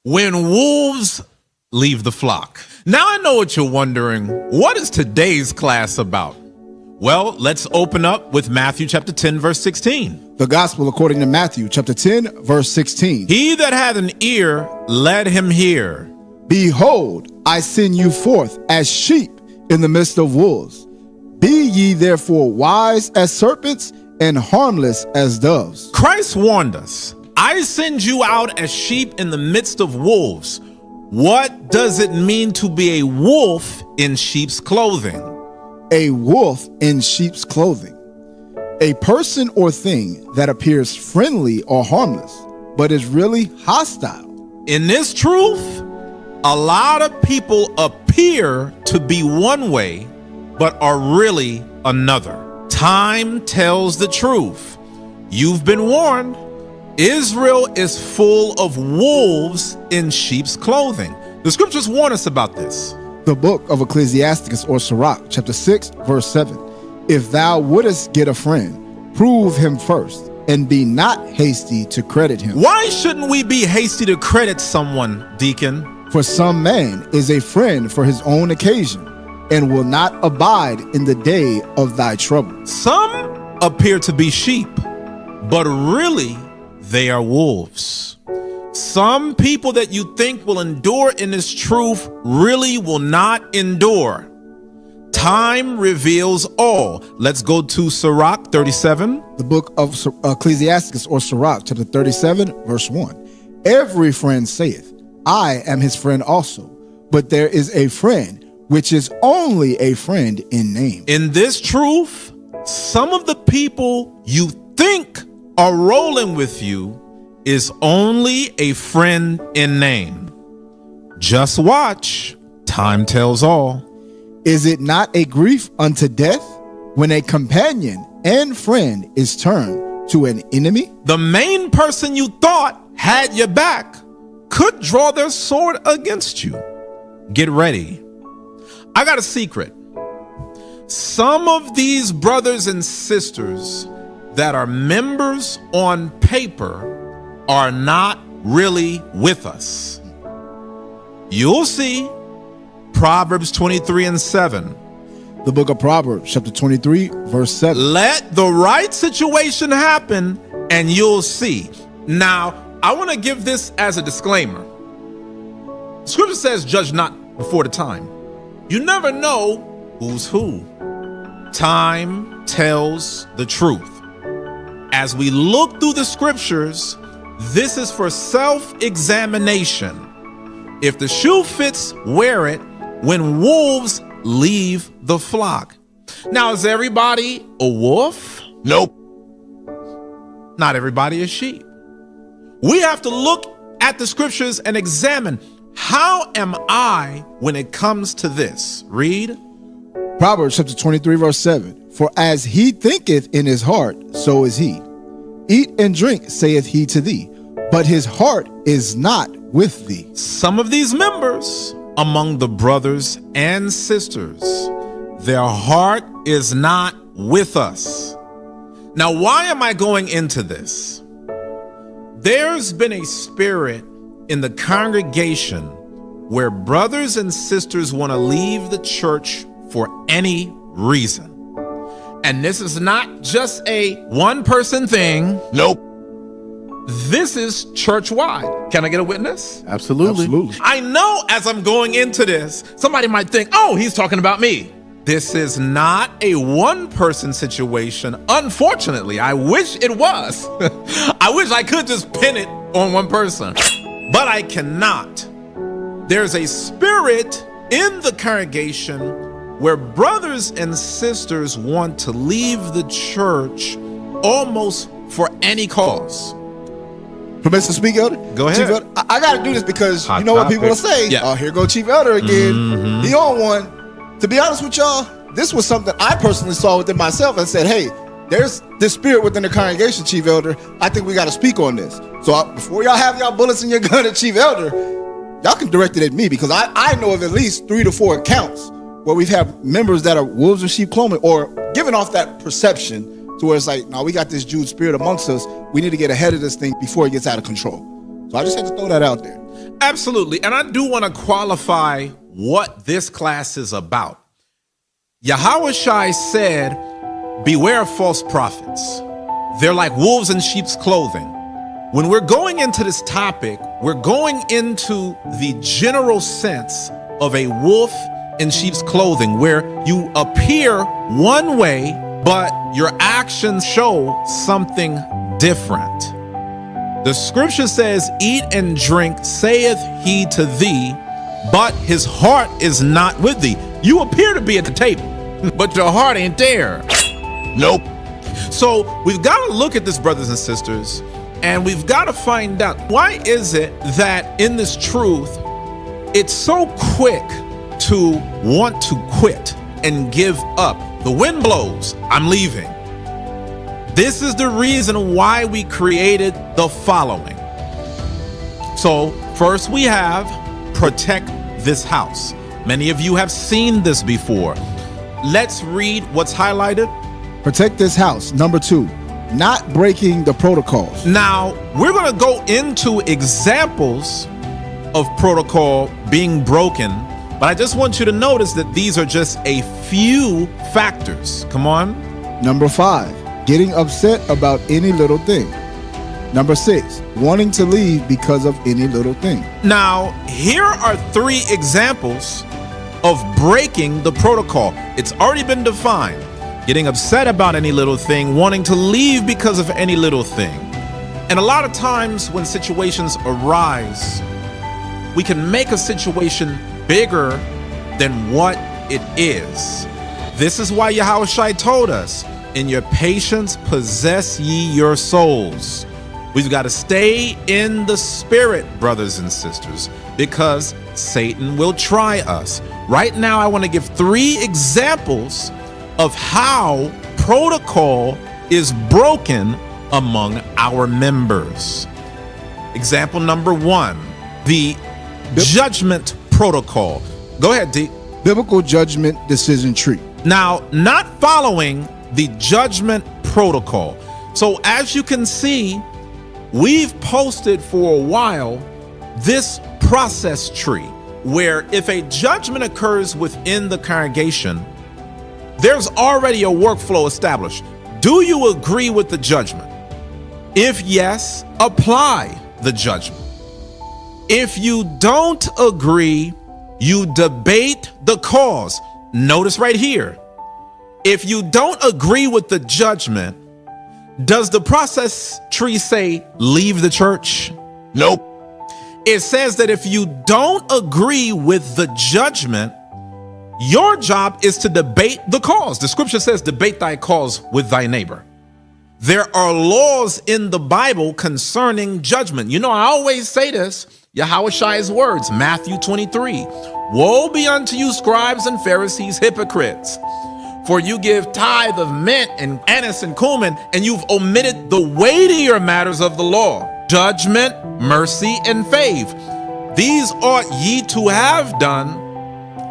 When wolves leave the flock. Now I know what you're wondering. What is today's class about? Well, let's open up with Matthew chapter 10, verse 16. The gospel according to Matthew chapter 10, verse 16. He that hath an ear, let him hear. Behold, I send you forth as sheep in the midst of wolves. Be ye therefore wise as serpents and harmless as doves. Christ warned us, I send you out as sheep in the midst of wolves. What does it mean to be a wolf in sheep's clothing? A wolf in sheep's clothing. A person or thing that appears friendly or harmless, but is really hostile. In this truth, a lot of people appear to be one way, but are really another. Time tells the truth. You've been warned. Israel is full of wolves in sheep's clothing. The scriptures warn us about this. The book of Ecclesiasticus or Sirach, chapter 6, verse 7. If thou wouldest get a friend, prove him first, and be not hasty to credit him. Why shouldn't we be hasty to credit someone, Deacon? For some man is a friend for his own occasion, and will not abide in the day of thy trouble. Some appear to be sheep, but really they are wolves. Some people that you think will endure in this truth really will not endure. Time reveals all. Let's go to Sirach 37. The book of Ecclesiasticus or Sirach, chapter 37, verse 1. Every friend saith, I am his friend also, but there is a friend which is only a friend in name. In this truth, some of the people you think are rolling with you is only a friend in name. Just watch. Time tells all. Is it not a grief unto death when a companion and friend is turned to an enemy? The main person you thought had your back could draw their sword against you. Get ready. I got a secret. Some of these brothers and sisters that are members on paper are not really with us. You'll see. Proverbs 23 and 7. The book of Proverbs, chapter 23, verse 7. Let the right situation happen and you'll see. Now, I want to give this as a disclaimer. Scripture says, judge not before the time. You never know who's who. Time tells the truth. As we look through the scriptures, this is for self-examination. If the shoe fits, wear it when wolves leave the flock. Now, is everybody a wolf? Nope. Not everybody is sheep. We have to look at the scriptures and examine, how am I when it comes to this? Read. Proverbs chapter 23, verse 7. For as he thinketh in his heart, so is he. Eat and drink, saith he to thee, but his heart is not with thee. Some of these members among the brothers and sisters, their heart is not with us. Now, why am I going into this? There's been a spirit in the congregation where brothers and sisters want to leave the church for any reason. And this is not just a one-person thing. Nope. This is church-wide. Can I get a witness? Absolutely. Absolutely. I know as I'm going into this, somebody might think, oh, he's talking about me. This is not a one-person situation. Unfortunately, I wish it was. I wish I could just pin it on one person, but I cannot. There's a spirit in the congregation where brothers and sisters want to leave the church almost for any cause. Permission to speak, Elder? Go ahead. Chief Elder, I got to do this because Hot you know topic. what people will say. Yeah. Oh, here go Chief Elder again. He on one. To be honest with y'all, this was something I personally saw within myself and said, hey, there's this spirit within the congregation, Chief Elder. I think we got to speak on this. So before y'all have y'all bullets in your gun at Chief Elder, y'all can direct it at me because I know of at least 3 to 4 accounts where we've had members that are wolves in sheep clothing or giving off that perception to where it's like, no, we got this Jude spirit amongst us. We need to get ahead of this thing before it gets out of control. So I just had to throw that out there. Absolutely. And I do want to qualify what this class is about. Yahushua said, beware of false prophets. They're like wolves in sheep's clothing. When we're going into this topic, we're going into the general sense of a wolf in sheep's clothing, where you appear one way, but your actions show something different. The scripture says, eat and drink, saith he to thee, but his heart is not with thee. You appear to be at the table, but your heart ain't there. Nope. So we've got to look at this, brothers and sisters, and we've got to find out, why is it that in this truth, it's so quick to want to quit and give up? The wind blows, I'm leaving. This is the reason why we created the following. So first we have protect this house. Many of you have seen this before. Let's read what's highlighted. Protect this house. Number 2, not breaking the protocols. Now, we're going to go into examples of protocol being broken, but I just want you to notice that these are just a few factors. Come on. Number 5, getting upset about any little thing. Number 6, wanting to leave because of any little thing. Now, here are 3 examples of breaking the protocol. It's already been defined. Getting upset about any little thing, wanting to leave because of any little thing. And a lot of times when situations arise, we can make a situation bigger than what it is. This is why Yahushua told us, in your patience possess ye your souls. We've got to stay in the spirit, brothers and sisters, because Satan will try us. Right now, I want to give 3 examples of how protocol is broken among our members. Example number 1, the judgment protocol. Go ahead, D. Biblical judgment decision tree. Now, not following the judgment protocol. So as you can see, we've posted for a while this process tree, where if a judgment occurs within the congregation, there's already a workflow established. Do you agree with the judgment? If yes, apply the judgment. If you don't agree, you debate the cause. Notice right here, if you don't agree with the judgment, does the process tree say leave the church? Nope. It says that if you don't agree with the judgment, your job is to debate the cause. The scripture says, debate thy cause with thy neighbor. There are laws in the Bible concerning judgment. You know, I always say this, Yahushua's words, Matthew 23. Woe be unto you, scribes and Pharisees, hypocrites, for you give tithe of mint and anise and cumin, and you've omitted the weightier matters of the law, judgment, mercy, and faith. These ought ye to have done,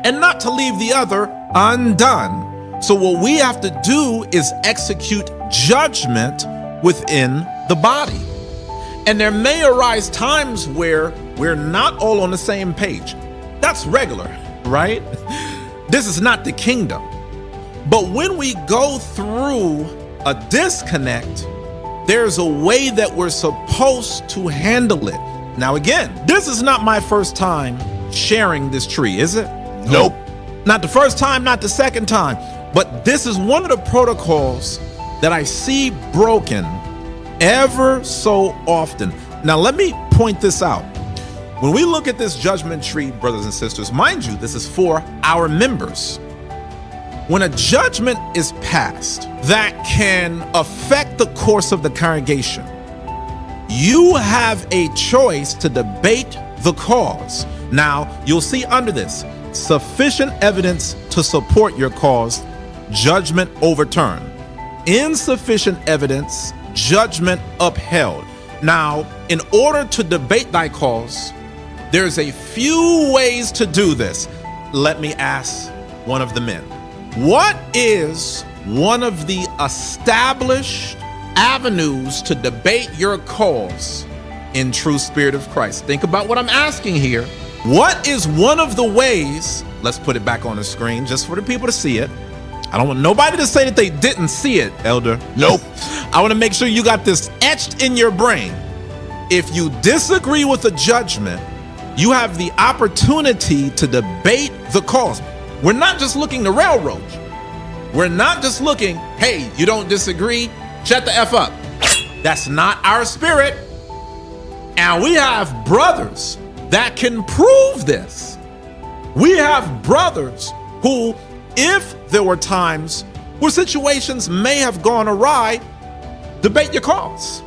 and not to leave the other undone. So what we have to do is execute judgment within the body. And there may arise times where we're not all on the same page. That's regular, right? This is not the kingdom. But when we go through a disconnect, there's a way that we're supposed to handle it. Now, again, this is not my first time sharing this tree, is it? Nope. Not the first time, not the second time, but this is one of the protocols that I see broken ever so often. Now, let me point this out. When we look at this judgment tree, brothers and sisters, mind you, this is for our members. When a judgment is passed that can affect the course of the congregation, you have a choice to debate the cause. Now, you'll see under this, sufficient evidence to support your cause, judgment overturned. Insufficient evidence, judgment upheld. Now, in order to debate thy cause, there's a few ways to do this. Let me ask one of the men. What is one of the established avenues to debate your cause in true spirit of Christ. Think about what I'm asking here. What is one of the ways, let's put it back on the screen just for the people to see it. I don't want nobody to say that they didn't see it, Elder. Nope. I want to make sure you got this etched in your brain. If you disagree with a judgment, you have the opportunity to debate the cause. We're not just looking to railroad you. We're not just looking, hey, you don't disagree, shut the F up. That's not our spirit. And we have brothers that can prove this. We have brothers who, if there were times where situations may have gone awry, debate your cause.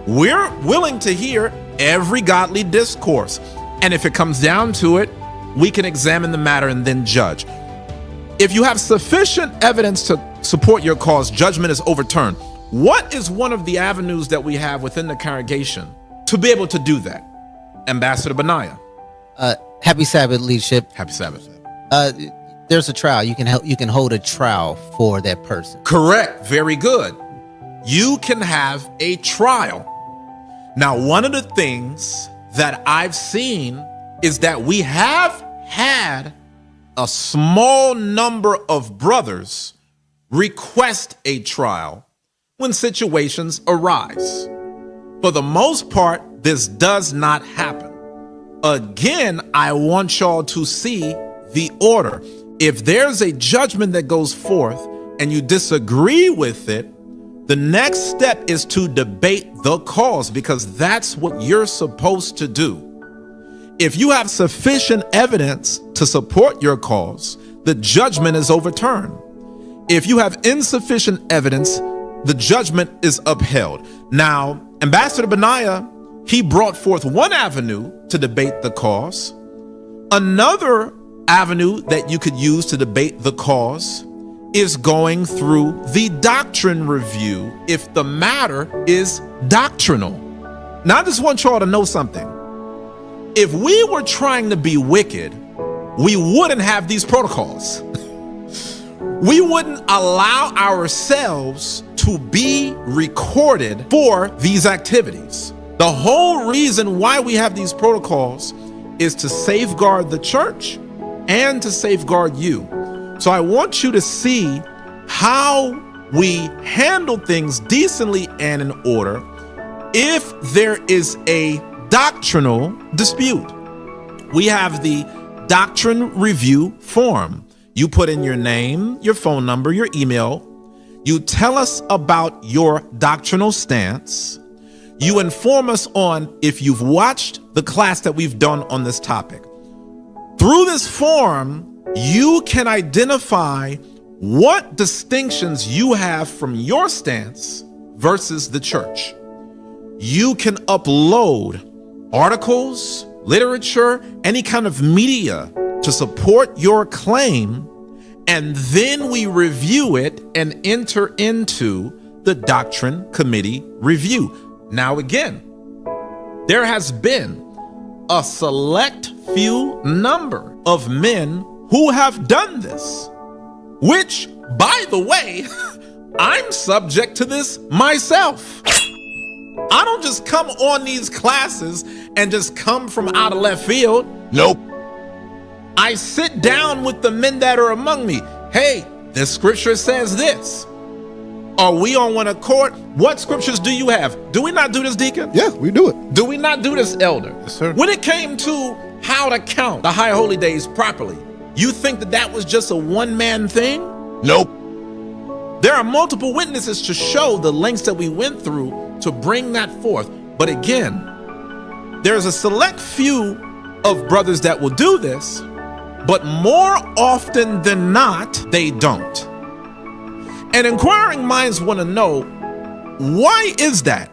We're willing to hear every godly discourse. And if it comes down to it, we can examine the matter and then judge. If you have sufficient evidence to support your cause, judgment is overturned. What is one of the avenues that we have within the congregation to be able to do that? Ambassador Benaiah. Happy Sabbath, leadership. Happy Sabbath. There's a trial. You can hold a trial for that person. Correct. Very good. You can have a trial. Now, one of the things that I've seen is that we have had a small number of brothers request a trial when situations arise. For the most part, this does not happen. Again, I want y'all to see the order. If there's a judgment that goes forth and you disagree with it, the next step is to debate the cause, because that's what you're supposed to do. If you have sufficient evidence to support your cause, the judgment is overturned. If you have insufficient evidence, the judgment is upheld. Now, Ambassador Benaiah, he brought forth one avenue to debate the cause. Another avenue that you could use to debate the cause is going through the doctrine review if the matter is doctrinal. Now, I just want y'all to know something. If we were trying to be wicked, we wouldn't have these protocols. We wouldn't allow ourselves to be recorded for these activities. The whole reason why we have these protocols is to safeguard the church and to safeguard you. So I want you to see how we handle things decently and in order if there is a doctrinal dispute. We have the doctrine review form. You put in your name, your phone number, your email. You tell us about your doctrinal stance. You inform us on if you've watched the class that we've done on this topic. Through this form, you can identify what distinctions you have from your stance versus the church. You can upload articles, literature, any kind of media to support your claim, and then we review it and enter into the doctrine committee review. Now, again, there has been a select few number of men who have done this, which, by the way, I'm subject to this myself. I don't just come on these classes and just come from out of left field. Nope. I sit down with the men that are among me. Hey, the scripture says this. Are we on one accord? What scriptures do you have? Do we not do this, Deacon? Yeah, we do it. Do we not do this, Elder? Yes, sir. When it came to how to count the high holy days properly, you think that that was just a one-man thing? Nope. There are multiple witnesses to show the lengths that we went through to bring that forth. But again, there's a select few of brothers that will do this, but more often than not, they don't. And inquiring minds want to know, why is that?